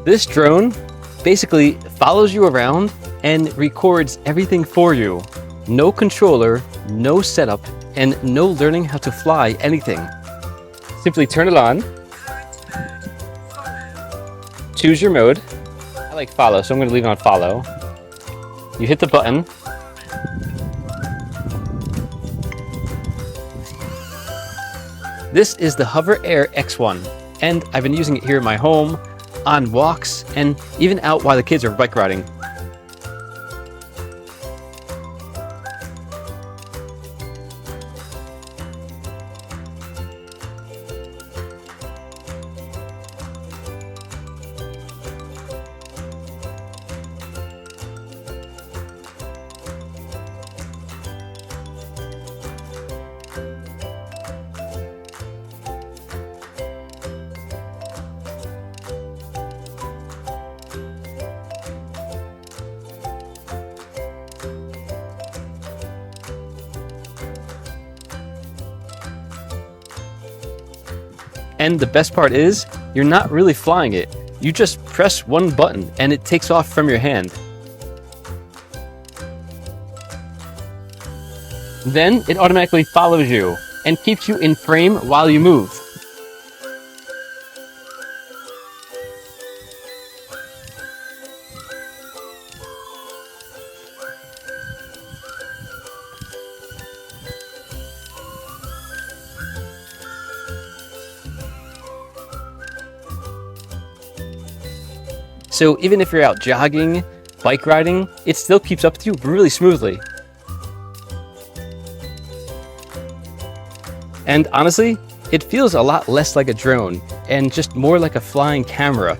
This drone basically follows you around and records everything for you. No controller, no setup, and no learning how to fly anything. Simply turn it on. Choose your mode. I like follow, so I'm going to leave it on follow. You hit the button. This is the HOVERAir X1, and I've been using it here in my home, on walks, and even out while the kids are bike riding. And the best part is, you're not really flying it. You just press one button and it takes off from your hand. Then it automatically follows you and keeps you in frame while you move. So even if you're out jogging, bike riding, it still keeps up with you really smoothly. And honestly, it feels a lot less like a drone and just more like a flying camera.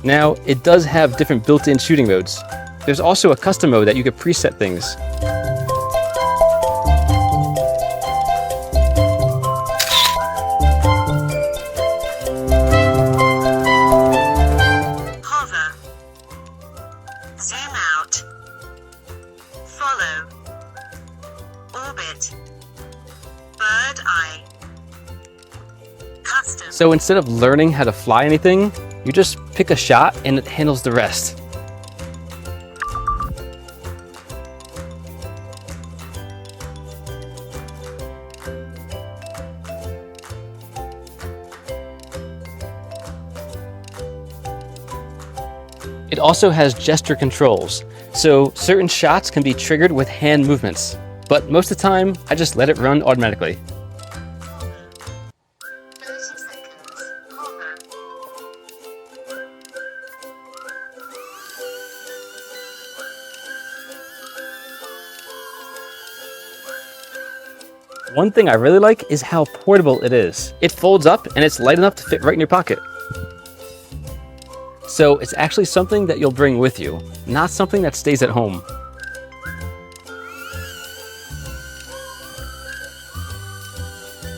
Now, it does have different built-in shooting modes. There's also a custom mode that you could preset things. Hover. Zoom out. Follow. Orbit. Bird eye. Custom. So instead of learning how to fly anything, you just pick a shot and it handles the rest. It also has gesture controls, so certain shots can be triggered with hand movements. But most of the time, I just let it run automatically. One thing I really like is how portable it is. It folds up and it's light enough to fit right in your pocket. So it's actually something that you'll bring with you, not something that stays at home.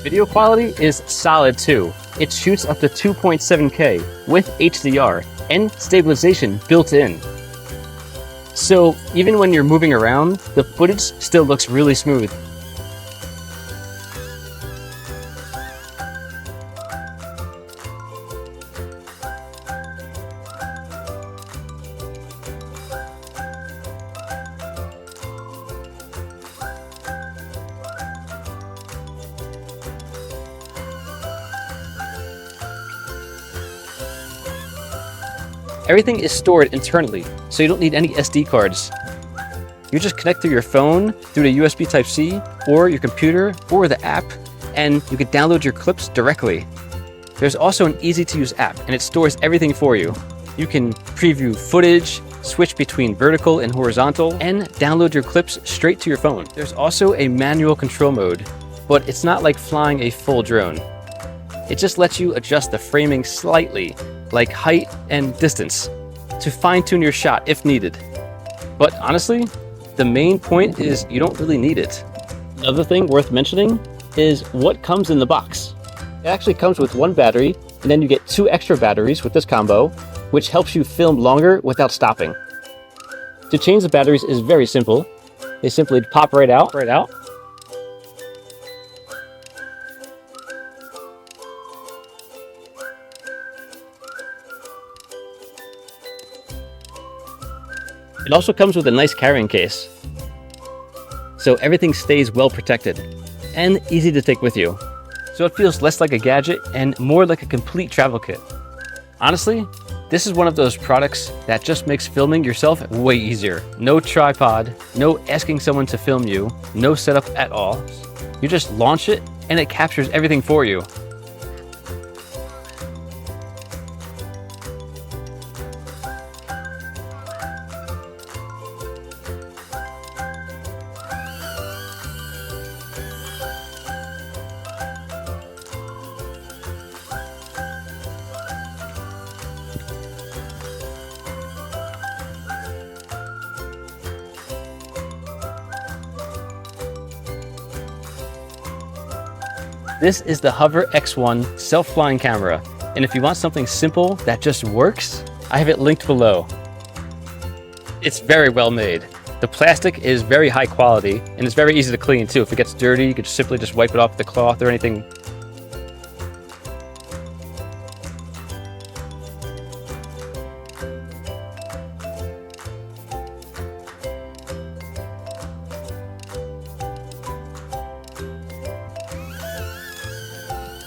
Video quality is solid too. It shoots up to 2.7K with HDR and stabilization built in. So even when you're moving around, the footage still looks really smooth. Everything is stored internally, so you don't need any SD cards. You just connect through your phone, through the USB Type-C, or your computer, or the app, and you can download your clips directly. There's also an easy-to-use app, and it stores everything for you. You can preview footage, switch between vertical and horizontal, and download your clips straight to your phone. There's also a manual control mode, but it's not like flying a full drone. It just lets you adjust the framing slightly, like height and distance, to fine-tune your shot if needed. But honestly, the main point is you don't really need it. Another thing worth mentioning is what comes in the box. It actually comes with one battery, and then you get 2 extra batteries with this combo, which helps you film longer without stopping. To change the batteries is very simple. They simply pop right out. It also comes with a nice carrying case, so everything stays well protected and easy to take with you. So it feels less like a gadget and more like a complete travel kit. Honestly, this is one of those products that just makes filming yourself way easier. No tripod, no asking someone to film you, no setup at all. You just launch it and it captures everything for you. This is the HOVERAir X1 self-flying camera, and if you want something simple that just works, I have it linked below. It's very well made. The plastic is very high quality, and it's very easy to clean too. If it gets dirty, you could simply just wipe it off with the cloth or anything.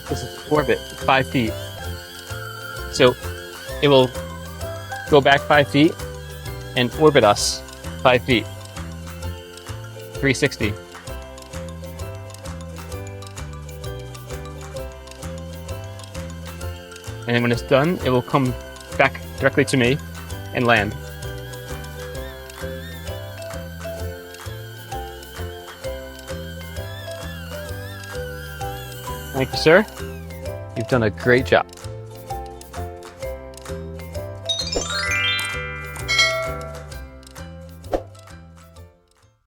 This is orbit, 5 feet. So it will go back 5 feet and orbit us 5 feet. 360. And then when it's done, it will come back directly to me and land. Thank you, sir. You've done a great job.